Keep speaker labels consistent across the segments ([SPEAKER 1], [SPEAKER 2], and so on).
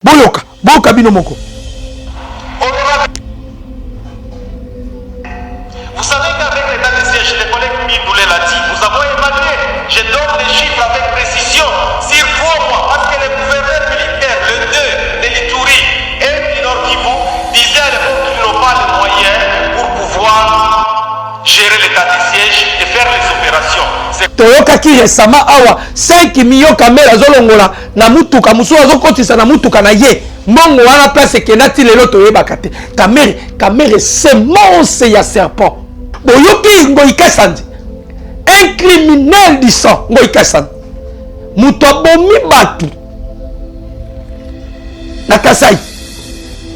[SPEAKER 1] Boyoka, boyoka bino moko.
[SPEAKER 2] Vous savez qu'avec l'état de siège, les collègues Midoulé l'a dit, nous avons évalué, je donne les chiffres avec précision, sur 3 mois, parce que les gouverneurs militaires, le 2 de l'Ituri et du Nord Kivu, disaient à l'époque qu'ils n'ont pas les moyens pour pouvoir gérer l'état de siège et faire les opérations.
[SPEAKER 1] Toyoka ki récemment awa 5 millions kamera zolongola na mutuka musu azokotisa na mutuka na ye mbongo wana place kenati lelo toyebaka te kamera semence ya serpent boyoki ngoyika sandi un criminel du sang ngoyika sandi muto abomi batu na Kasai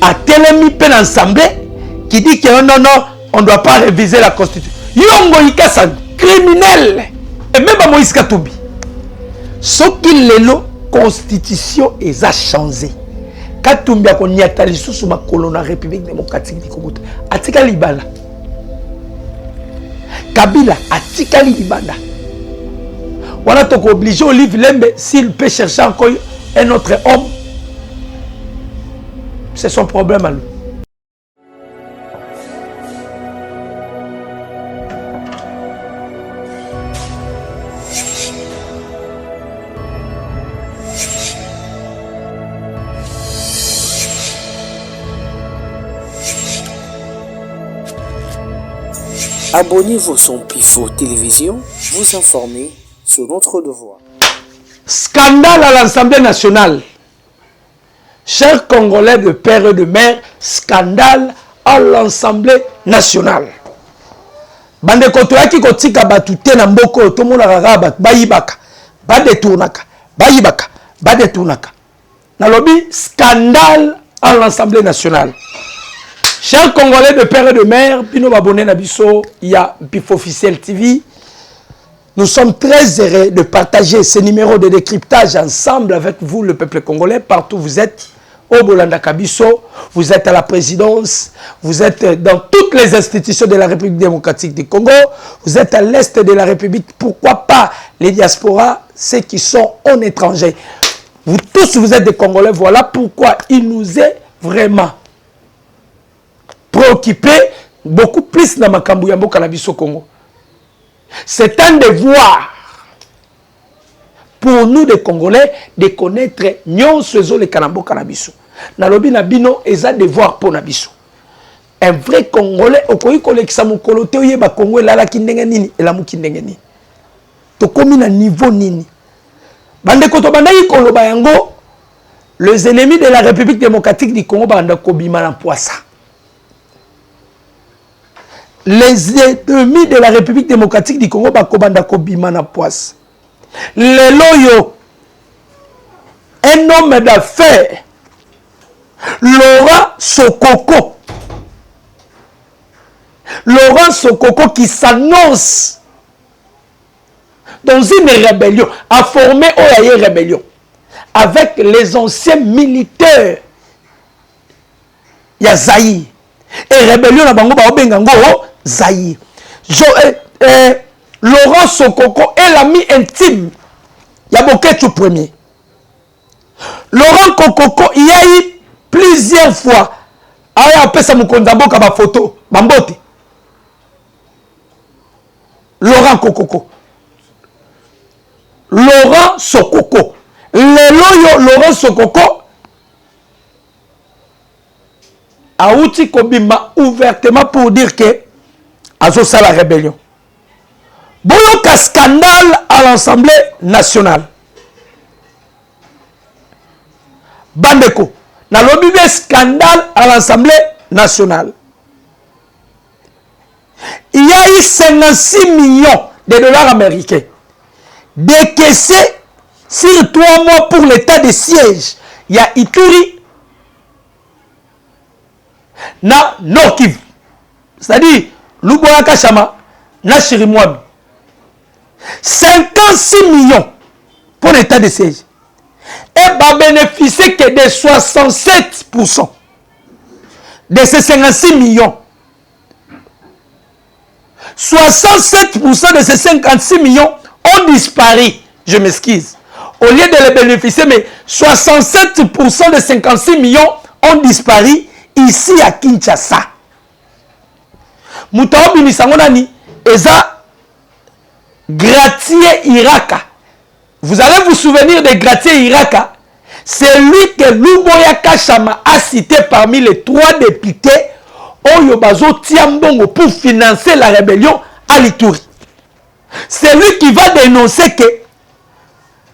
[SPEAKER 1] atelemi pe na assemblée qui dit que non on ne doit pas réviser la constitution yo ngoyika sandi criminel. Et même à Moïse Katoubi, ce qu'il est la constitution est à changer. Katoubi a connu à sous ma colonne République démocratique du Congo. Atika Libana. Kabila Atika Libana. Voilà donc obligé au livre Lembe s'il peut chercher encore un autre homme. C'est son problème à lui.
[SPEAKER 3] Abonnez-vous sur Pifo Télévision, vous informer sur notre devoir.
[SPEAKER 1] Scandale à l'Assemblée nationale. Chers Congolais de père et de mère, scandale à l'Assemblée nationale. Bande kotoyaki kotika batute na mboko tomona raba bayibaka badetournaka bayibaka badetournaka. Nalobi scandale à l'Assemblée nationale. Chers Congolais de père et de mère, Pino Babone Nabiso, il y a Pifo Officiel TV. Nous sommes très heureux de partager ce numéro de décryptage ensemble avec vous, le peuple congolais, partout où vous êtes. Au Bolanda Kabiso, vous êtes à la présidence, vous êtes dans toutes les institutions de la République démocratique du Congo, vous êtes à l'est de la République, pourquoi pas les diasporas, ceux qui sont en étranger. Vous tous, vous êtes des Congolais, voilà pourquoi il nous est vraiment préoccupé beaucoup plus dans Makambu Yambo Kanabiso Congo. C'est un devoir pour nous des Congolais de connaître Nyon Sezo le Kanambo Kanabiso. Nalobi Nabino est un devoir pour Nabiso. Un vrai Congolais, au Koyi Kolekisa Mokolote, Oyeba Congo, Lala Kindenge Nini, et la Mukindenge Nini. To komi na niveau Nini. Bande Kotobanda Koloba Yango, les ennemis de la République démocratique du Congo, Banda Kobima na Poissa. Les ennemis de la République démocratique du Congo, Bakobanda Kobima na Poisse. Les loyaux, un homme d'affaires, Laurent Sokoko. Laurent Sokoko qui s'annonce dans une rébellion, a formé une rébellion avec les anciens militaires. Il y a Zaïre. Et rébellion na bango ba obengango Zaïre. Laurent Sokoko est l'ami intime. Il y a Boketu premier. Laurent Kokoko, il y a eu plusieurs fois. Aya apesa mukondambo ka ba photo, bambote. Laurent Kokoko. Laurent Sokoko. Laurent Sokoko a outi kobima ouvertement pour dire que azo sa la rébellion. Boyoka scandale à l'Assemblée nationale. Bandeko, na lobi be scandale à l'Assemblée nationale. Il y a eu 56 millions de dollars américains décaissés sur 3 mois pour l'état de siège. Il y a Ituri na Nord Kivu. C'est-à-dire, Luboya Kachama na Chirimwami. 56 millions pour l'état de siège. Et va bénéficier que de 67% de ces 56 millions. 67% de ces 56 millions ont disparu. Je m'excuse. au lieu de les bénéficier, mais 67% de 56 millions ont disparu ici à Kinshasa. Moutaobi Nisangonani, Eza Gratier Iraka. Vous allez vous souvenir de Gratier Iraka. C'est lui que Luboya Kachama a cité parmi les 3 députés Oyobazo Tiambongo pour financer la rébellion à l'Ituri. C'est lui qui va dénoncer que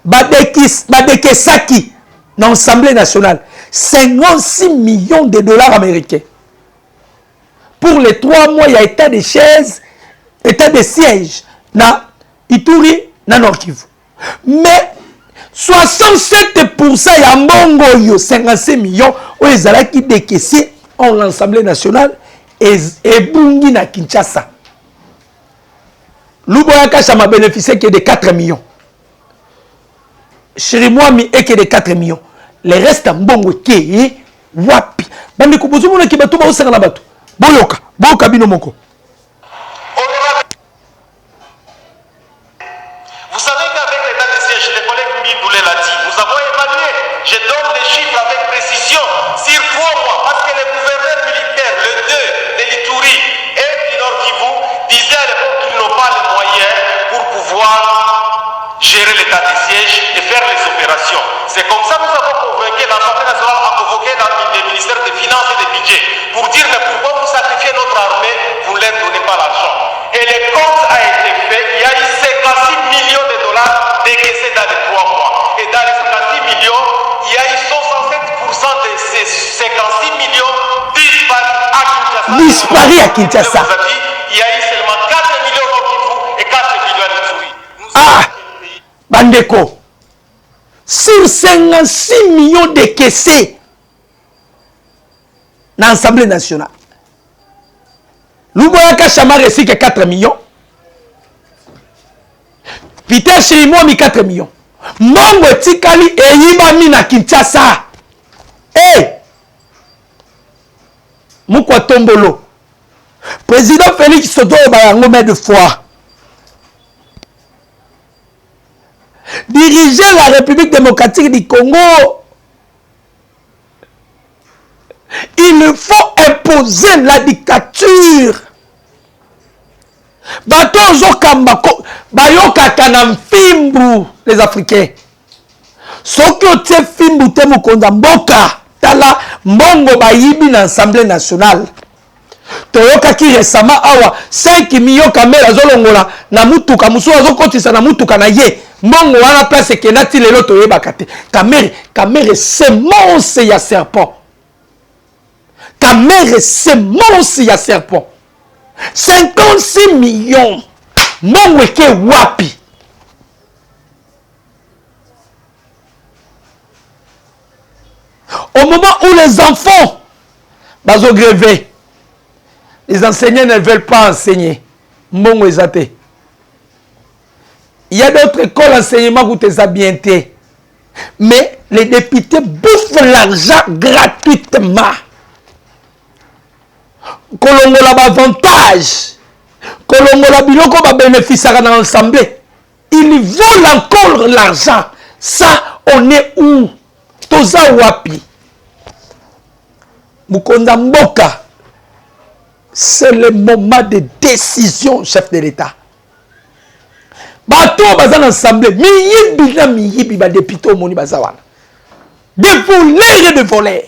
[SPEAKER 1] Badekesaki dans l'Assemblée nationale 56 millions de dollars américains. Pour les 3 mois, il y a état de chaise, état de siège na Ituri, na Nord Kivu. Mais 67% ya mbongo yo 56 millions oyo ezalaki décaissé en l'Assemblée nationale et bungi na Kinshasa. Luboya Kachama bénéficié que de 4 millions. Chirimwami est que de 4 millions. Le reste en mbongo ke wapi. Bande kubuzu mona ki bato ba osanga na bato. Boyoka bino moko.
[SPEAKER 2] Vous savez qu'avec l'état de siège, les collègues Mbindoulet l'a dit, nous avons évalué, je donne les chiffres avec précision, sur 3 mois, parce que les gouverneurs militaires, le 2 de l'Ituri et du Nord Kivu, disaient à l'époque qu'ils n'ont pas les moyens pour pouvoir gérer l'état de siège et faire les opérations. C'est comme ça que nous avons convaincu l'Assemblée nationale à convoquer le ministère des Finances et des Budgets pour dire mais pourquoi vous sacrifiez notre armée, vous ne leur donnez pas l'argent. Et le compte a été fait, il y a eu 56 millions de dollars décaissés dans les 3 mois. Et dans les 56 millions, il y a eu 67% de ces 56 millions disparus à Kinshasa.
[SPEAKER 1] Disparus à Kinshasa.
[SPEAKER 2] Il y a eu seulement 4 millions au Kivu et 4 millions à l'Ituri.
[SPEAKER 1] Ah, Bandeko, sur 56 millions décaissés dans l'Assemblée nationale, Luboya Kachama reçu que 4 millions. Peter Chirimwami 4 millions. Mongo Tikali et Yibami na Kinshasa. Hey! Moukwa Tombolo. Président Félix Soto Bayango de foi. Diriger la République démocratique du Congo, il faut imposer la dictature. Bato Zokambako, Bayoka Kanam Fimbu, les Africains. Soko te Fimbu te Mukonda Mboka, Tala Mongo Bayibi dans l'Assemblée nationale. Toyoka ki récemment awa 5 millions kamera zolongola na mutuka musu azokotisa na mutuka na ye. Mongo wana place kenati lelo toyebaka te. Kamera c'est monstre ya serpent. Kamera c'est monstre ya serpent. 56 millions. Mongo ke wapi. Au moment où les enfants bazo gréver, les enseignants ne veulent pas enseigner. Mongo ezate. Il y a d'autres écoles d'enseignement où tu es bien. Mais les députés bouffent l'argent gratuitement. Kolongola avantage. Kolongola biloko ba bénéficiera dans l'Assemblée. Ils volent encore l'argent. Ça, on est où? Toza wapi. Mukonda Mboka. C'est le moment de décision, chef de l'État. Bato bazan l'Assemblée. Miyibi ba député au moni bazawana. De voleurs et de voleurs.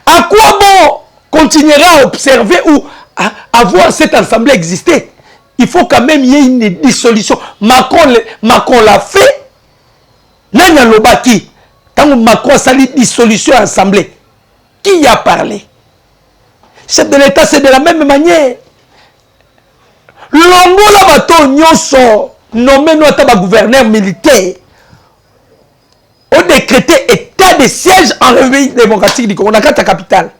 [SPEAKER 1] À quoi bon continuer à observer ou à voir cette assemblée exister? Il faut quand même y ait une dissolution. Macron l'a fait. Nanya Lobaki. Quand Macron a sali dissolution à l'assemblée, qui a parlé? Chef de l'État, c'est de la même manière. Longola bato nyonso nommé notre gouverneur militaire. On décrété état de siège en République démocratique du Congo, dans la capitale.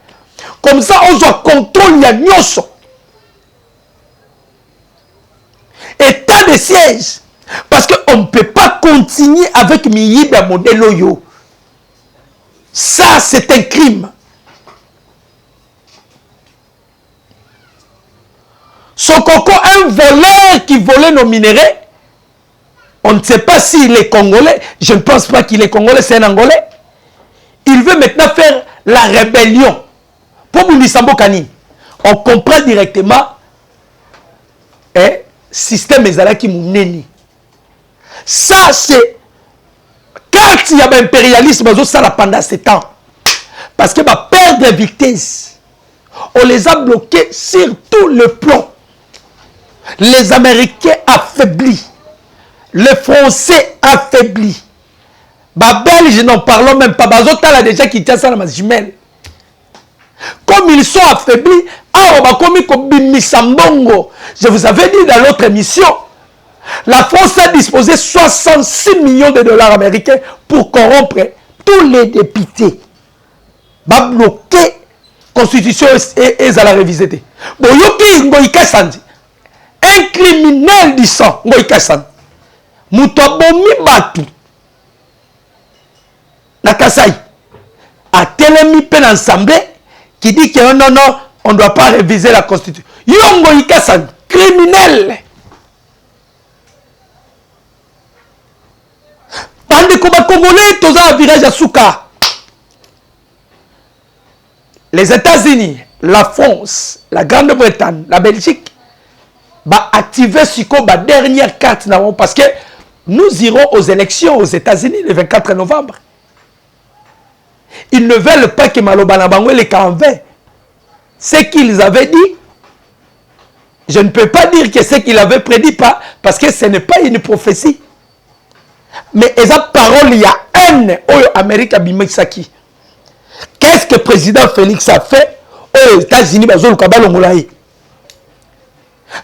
[SPEAKER 1] Comme ça, on doit contrôler la nyonso. État de siège. Parce qu'on ne peut pas continuer avec Miyiba modèle Oyo. Ça, c'est un crime. Sokoko, un voleur qui volait nos minéraux, On ne sait pas s'il est congolais. Je ne pense pas qu'il est congolais, c'est un angolais. Il veut maintenant faire la rébellion. Pour Mounisambo Kani, on comprend directement système ezalaki muneni. Ça, c'est quand il y a un impérialisme, ça pendant 7 ans. Parce que va perdre vitesse. On les a bloqués sur tout le plan. Les Américains affaiblis. Les Français affaiblis. Les Belges n'en parlons même pas. Bazota là déjà qui tient ça dans ma jumelle. Comme ils sont affaiblis, je vous avais dit dans l'autre émission, la France a disposé 66 millions de dollars américains pour corrompre tous les députés. Va bloquer la constitution et à la réviser. Un criminel du sang, Moutabomi Batu, Nakasai, a tellement pen ensemble qui dit que non, non, on ne doit pas réviser la constitution. Yongo Ikasan, criminel. Tandis que les Congolais, tous un virage à Souka. Les États-Unis, la France, la Grande-Bretagne, la Belgique, va activer la dernière carte parce que nous irons aux élections aux États-Unis le 24 novembre. Ils ne veulent pas que Malobana Bangwe les convainc. Ce qu'ils avaient dit, je ne peux pas dire que ce qu'ils avaient prédit pas, parce que ce n'est pas une prophétie. Mais esa parole, il y a un Amérique Abimexaki. Qu'est-ce que le président Félix a fait aux États-Unis?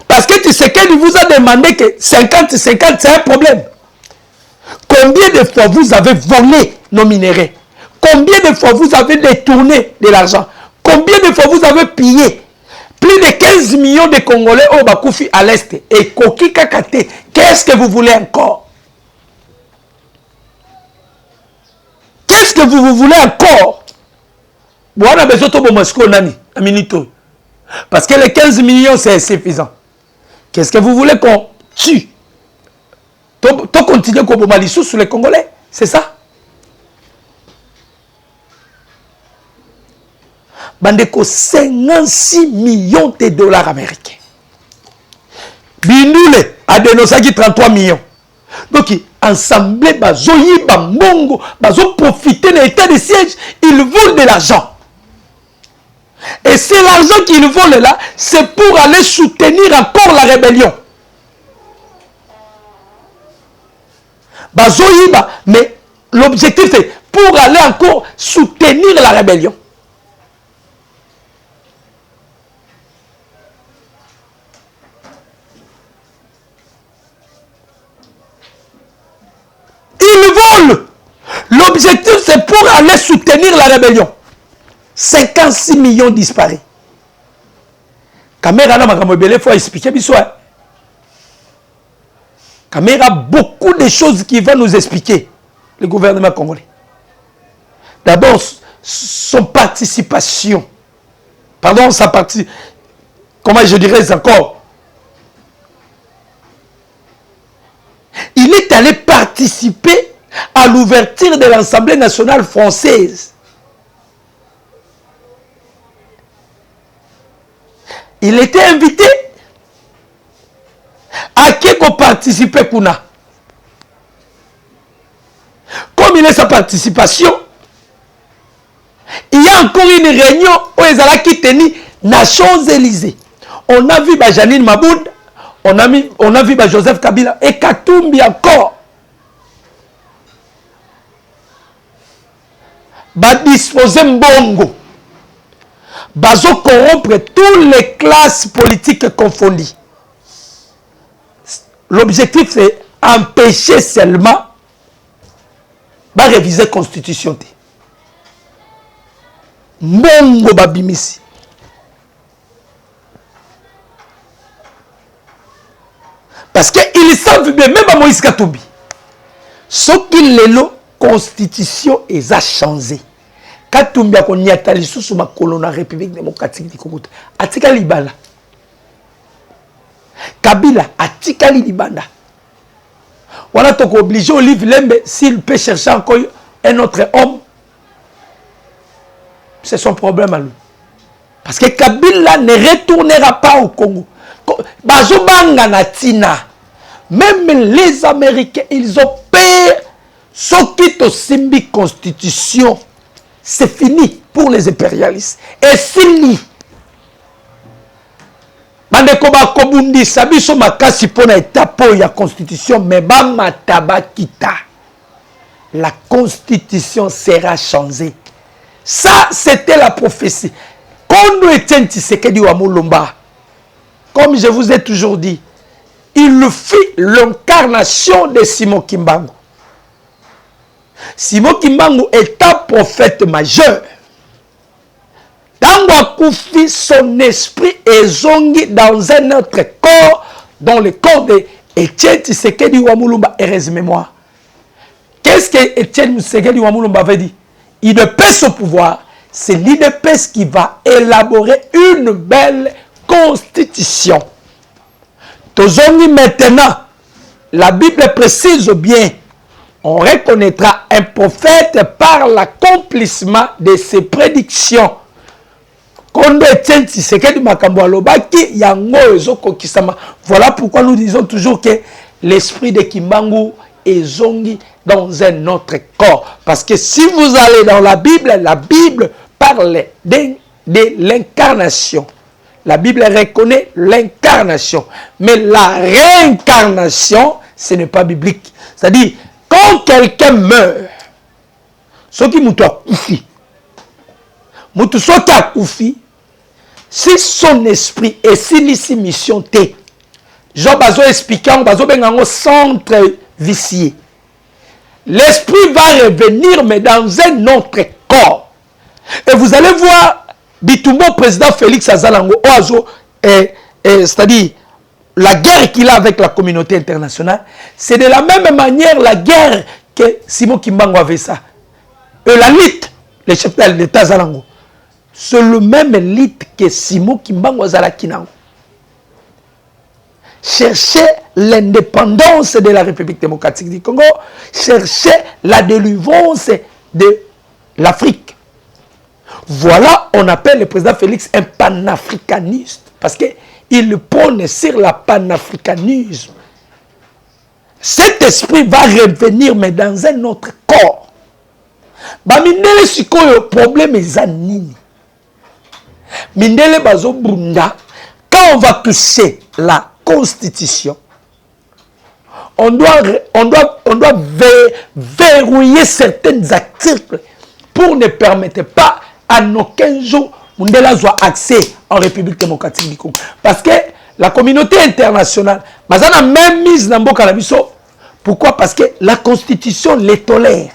[SPEAKER 1] Parce que tu sais qu'il vous a demandé que 50-50, c'est un problème. Combien de fois vous avez volé nos minéraux? Combien de fois vous avez détourné de l'argent? Combien de fois vous avez pillé? Plus de 15 millions de Congolais au Bakoufi à l'Est. Et Koki Kakate, qu'est-ce que vous voulez encore? Qu'est-ce que vous voulez encore? Voilà, besoin de Moscou, Nani, à Minito. Parce que les 15 millions, c'est suffisant. Qu'est-ce que vous voulez qu'on tue? Tu continues comme Malissou sur les Congolais? C'est ça? Bandeko 56 millions de dollars américains. Bindoule a dénoncé 33 millions. Donc, ensemble, bazoyi, bamongo, bazo profiter de l'état de siège, ils volent de l'argent. Et c'est l'argent qu'ils volent là, c'est pour aller soutenir encore la rébellion. Bazoyi, mais l'objectif c'est pour aller encore soutenir la rébellion. Ils volent. L'objectif, c'est pour aller soutenir la rébellion. 56 millions disparus. Caméra, il faut expliquer. Caméra, beaucoup de choses qui vont nous expliquer, le gouvernement congolais. D'abord, son participation. Pardon, sa participation. Comment je dirais encore? Il est allé participer à l'ouverture de l'Assemblée nationale française. Il était invité à qui qu'on participer Kuna. Comme il est sa participation, il y a encore une réunion où ils allaient qui tenir Nations-Élysées. On a vu Janine Maboud, on a vu Joseph Kabila et Katumbi encore. Disposer Mbongo. Bazo corrompre toutes les classes politiques confondues. L'objectif c'est empêcher seulement de réviser la constitution. Mbongo babimisi. Parce qu'ils savent bien, même à Moïse Katumbi, ce qu'il est la constitution est changé. Katumbi a connu Atali sous ma colonne République démocratique du Congo. Atika Libala. Kabila Atika Libanda. On a obligé Olive Lembe, s'il peut chercher encore un autre homme, c'est son problème à lui. Parce que Kabila ne retournera pas au Congo. Bazobanga na tina. Même les Américains, ils ont payé ce qui est Simbi Constitution. C'est fini pour les impérialistes. Et fini. Bandeko ba kobundi sabiso makasi pona etapo ya constitution mais ba mataba kita. La constitution sera changée. Ça c'était la prophétie. Kondo Etienne Tshisekedi wa Mulumba. Comme je vous ai toujours dit, il fit l'incarnation de Simon Kimbangu. Simon Kimbangu est un prophète majeur. Koufi, son esprit est zongi dans un autre corps, dans le corps de Etienne Tshisekedi Wamulumba. Heureusement, qu'est-ce que Etienne Tshisekedi Wamulumba avait dit? Il ne peut son pouvoir, c'est l'IDPS qui va élaborer une belle constitution. Tozongi maintenant, la Bible précise bien, on reconnaîtra un prophète par l'accomplissement de ses prédictions. Voilà pourquoi nous disons toujours que l'esprit de Kimbangu est zongi dans un autre corps. Parce que si vous allez dans la Bible parle de l'incarnation. La Bible reconnaît l'incarnation. Mais la réincarnation, ce n'est pas biblique. C'est-à-dire, quand quelqu'un meurt, ce qui m'a koufi, si son esprit est si mission T, Job a expliqué en centre vicié. L'esprit va revenir, mais dans un autre corps. Et vous allez voir, Bitumbo, président Félix Azalango, c'est-à-dire la guerre qu'il a avec la communauté internationale, c'est de la même manière la guerre que Simon Kimbangu avait ça. La lutte, le chef de l'État Azalango, c'est le même élite que Simon Kimbangu Azalakinango. Chercher l'indépendance de la République démocratique du Congo, chercher la délivrance de l'Afrique. Voilà, on appelle le président Félix un panafricaniste, parce qu'il prône sur la panafricanisme. Cet esprit va revenir, mais dans un autre corps. Bamindele sikoyo problème ezanini. Mindele bazo bunda, quand on va toucher la constitution, on doit verrouiller certains articles pour ne permettre pas à aucun jour Mundela soit accès en République démocratique du Congo. Parce que la communauté internationale, mazana même mise dans Mboka Labiso. Pourquoi? Parce que la constitution les tolère.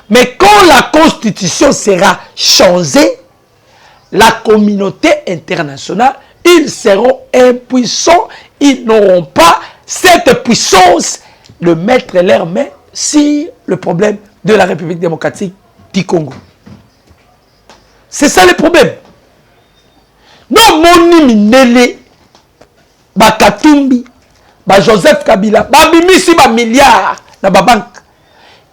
[SPEAKER 1] Mais quand la constitution sera changée, la communauté internationale, ils seront impuissants, ils n'auront pas cette puissance de mettre leurs mains sur le problème de la République démocratique du Congo. C'est ça le problème. Non, Moni Mindele, Bakatumbi, Joseph Kabila, Babimisi, milliards dans la banque.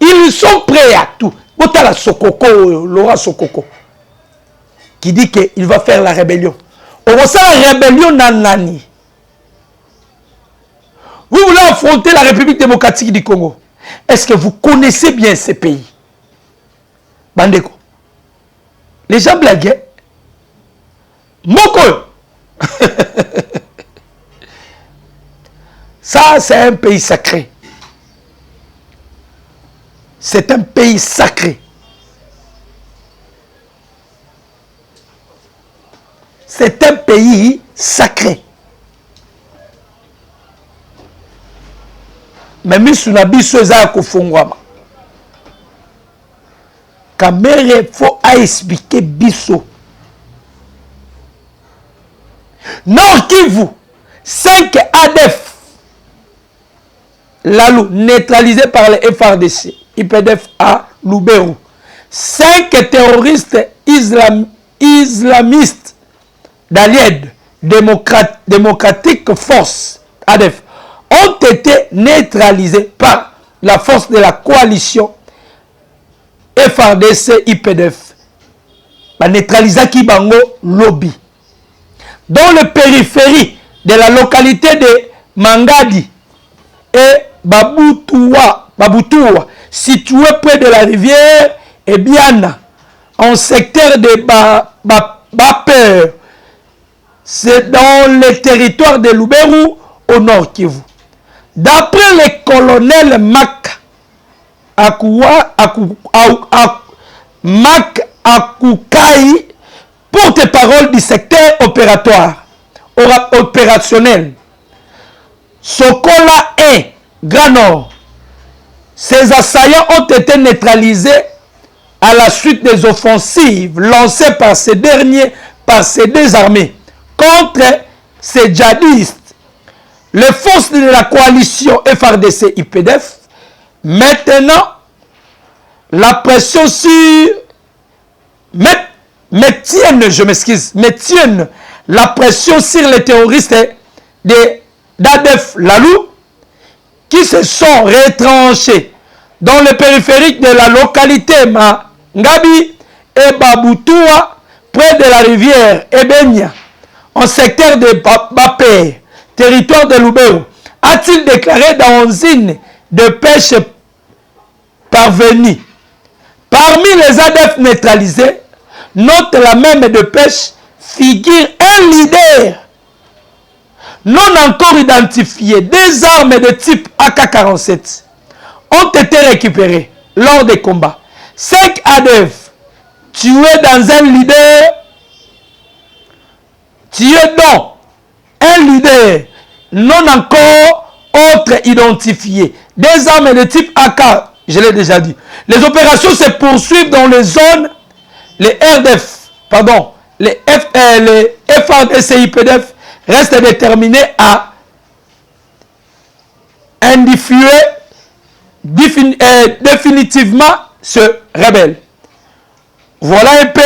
[SPEAKER 1] Ils sont prêts à tout. Botala Sokoko, Laura Sokoko, qui dit qu'il va faire la rébellion. On va faire la rébellion dans Nani. Vous voulez affronter la République démocratique du Congo. Est-ce que vous connaissez bien ces pays? Bandeko. Les gens blaguaient. Moko. Ça, c'est un pays sacré. C'est un pays sacré. C'est un pays sacré. Mais Misunabi Soza Kofongwama. Kamere faut expliquer Bisso. Nord Kivu, 5 ADF. Lalou, neutralisé par les FRDC. IPDF à Lubero. 5 terroristes islamistes d'Alied, démocratique force, ADF, ont été neutralisés par la force de la coalition FARDC-IPDF. Neutraliser qui bango lobby. Dans le périphérie de la localité de Mangadi et Baboutoua, situé près de la rivière Ebiana, en secteur de Bapeur, c'est dans le territoire de Lubero au nord Kivu. D'après le colonel Mac Akoukaï, porte-parole du secteur opérationnel, Sokola 1, Grand Nord, ces assaillants ont été neutralisés à la suite des offensives lancées par ces derniers, par ces deux armées, contre ces djihadistes. Les forces de la coalition FARDC-IPDF, maintenant, la pression sur... maintiennent la pression sur les terroristes d'ADF Lalou, qui se sont retranchés dans le périphérique de la localité Mangabi et Baboutoua, près de la rivière Ebenia, en secteur de Bapé, territoire de Lubero, a-t-il déclaré dans une de pêche parvenue. Parmi les ADF neutralisés, note la même de pêche figure un leader non encore identifié. Des armes de type AK-47 ont été récupérées lors des combats. 5 ADF tués dans un leader, non encore autre identifié. Des armes de type AK, je l'ai déjà dit. Les opérations se poursuivent dans les zones, les FARDC-IPDF restent déterminés à indiffuer définitivement ce rebelle. Voilà un peu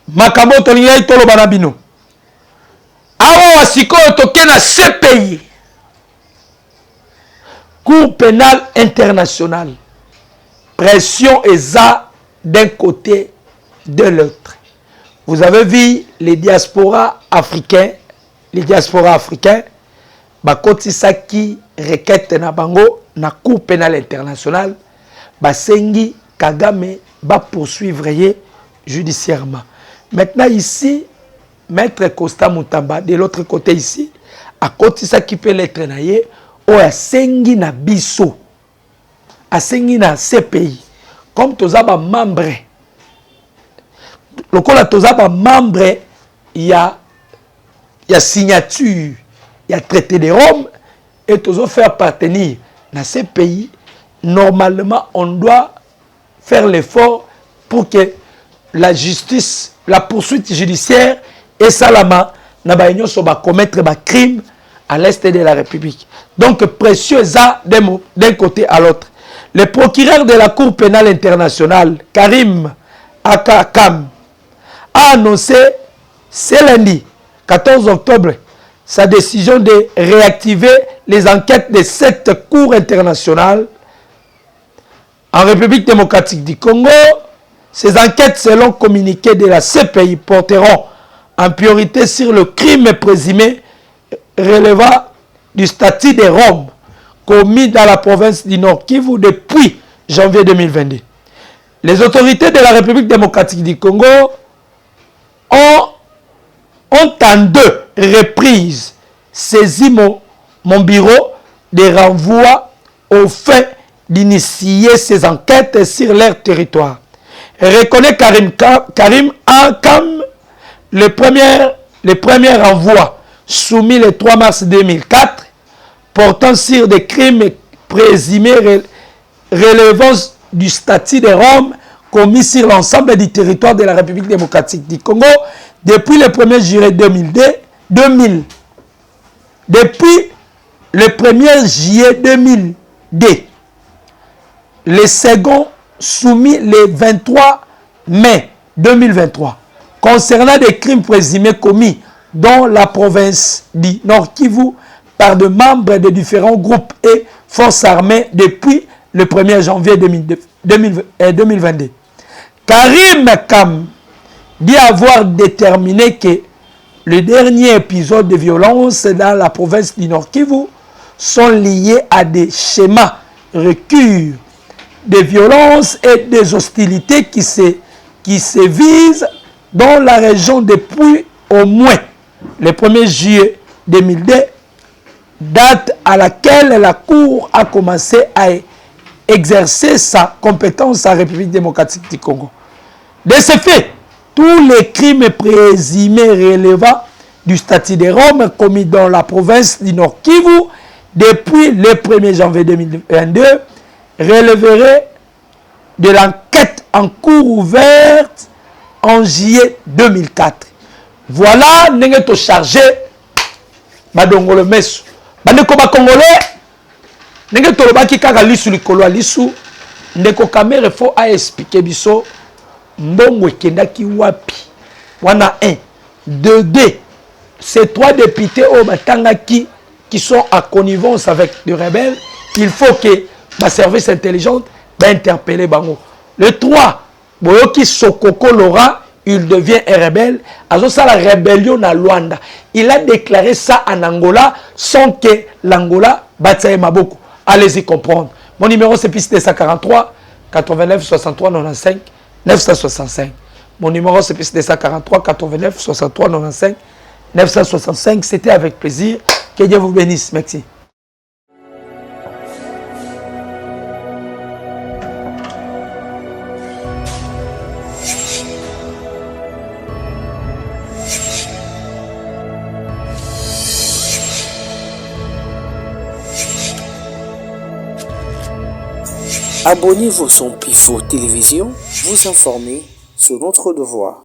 [SPEAKER 1] Makambo Tolingay Tolo Banabino. Awa wasiko tokena CPI, Cour pénale internationale. Pression et ça d'un côté, de l'autre. Vous avez vu les diasporas africains, bakoti requête na bango na Cour pénale internationale, basengi Kagame ba poursuivre judiciairement. Maintenant ici, Maître Costa Mutamba, de l'autre côté ici, à côté ça qui peut l'être naïe, ou à sengi na biso, à sengi na CPI, comme tous les membres. Le cas tous les membres, il y a signature, il y a traité de Rome, et tous faire appartenir à ces pays. Normalement, on doit faire l'effort pour que la justice, la poursuite judiciaire et Salama n'a pas commettre des crimes à l'est de la République. Donc, précieux ça d'un côté à l'autre. Le procureur de la Cour pénale internationale, Karim Akakam, a annoncé ce lundi, 14 octobre, sa décision de réactiver les enquêtes de cette Cour internationale en République démocratique du Congo. Ces enquêtes, selon communiqué de la CPI, porteront en priorité sur le crime présumé relevant du statut de Rome commis dans la province du Nord Kivu depuis janvier 2022. Les autorités de la République démocratique du Congo ont en 2 reprises saisi mon bureau de renvoi au fait d'initier ces enquêtes sur leur territoire. Reconnaît Karim Akam le premier renvoi soumis le 3 mars 2004 portant sur des crimes présumés relevant du statut de Rome commis sur l'ensemble du territoire de la République démocratique du Congo depuis le 1er juillet 2000. Depuis le 1er juillet 2002. Le second soumis le 23 mai 2023 concernant des crimes présumés commis dans la province du Nord Kivu par des membres de différents groupes et forces armées depuis le 1er janvier 2022. Karim Kam dit avoir déterminé que les derniers épisodes de violence dans la province du Nord Kivu sont liés à des schémas récurrents de violence et des hostilités qui se visent dans la région depuis au moins le 1er juillet 2002, date à laquelle la Cour a commencé à exercer sa compétence en République démocratique du Congo. De ce fait, tous les crimes présumés relevant du statut de Rome commis dans la province du Nord Kivu depuis le 1er janvier 2022 relèveraient de l'enquête en cours ouverte en juillet 2004. Voilà, nous sommes chargés badongolo mesu. Bandeko ba Congolais, nous sommes kaka lisu likolo lisu. Ndeko kamere faut a expliquer biso mbongo kendaki wapi. Wana 1, 2, ces 3 députés au batangaki qui sont en connivence avec les rebelles, il faut que ma service intelligent interpeller bango. Le 3, Boyoki Sokoko Laurent, il devient un rebelle. Ça la rébellion à Luanda. Il a déclaré ça en Angola sans que l'Angola bataille Maboko. Allez-y comprendre. Mon numéro c'est plus 243 89 63 95 965. Mon numéro c'est plus 243 89 63 95 965. C'était avec plaisir. Que Dieu vous bénisse. Merci.
[SPEAKER 3] Abonnez-vous sur Pifo Télévision, vous informer sur notre devoir.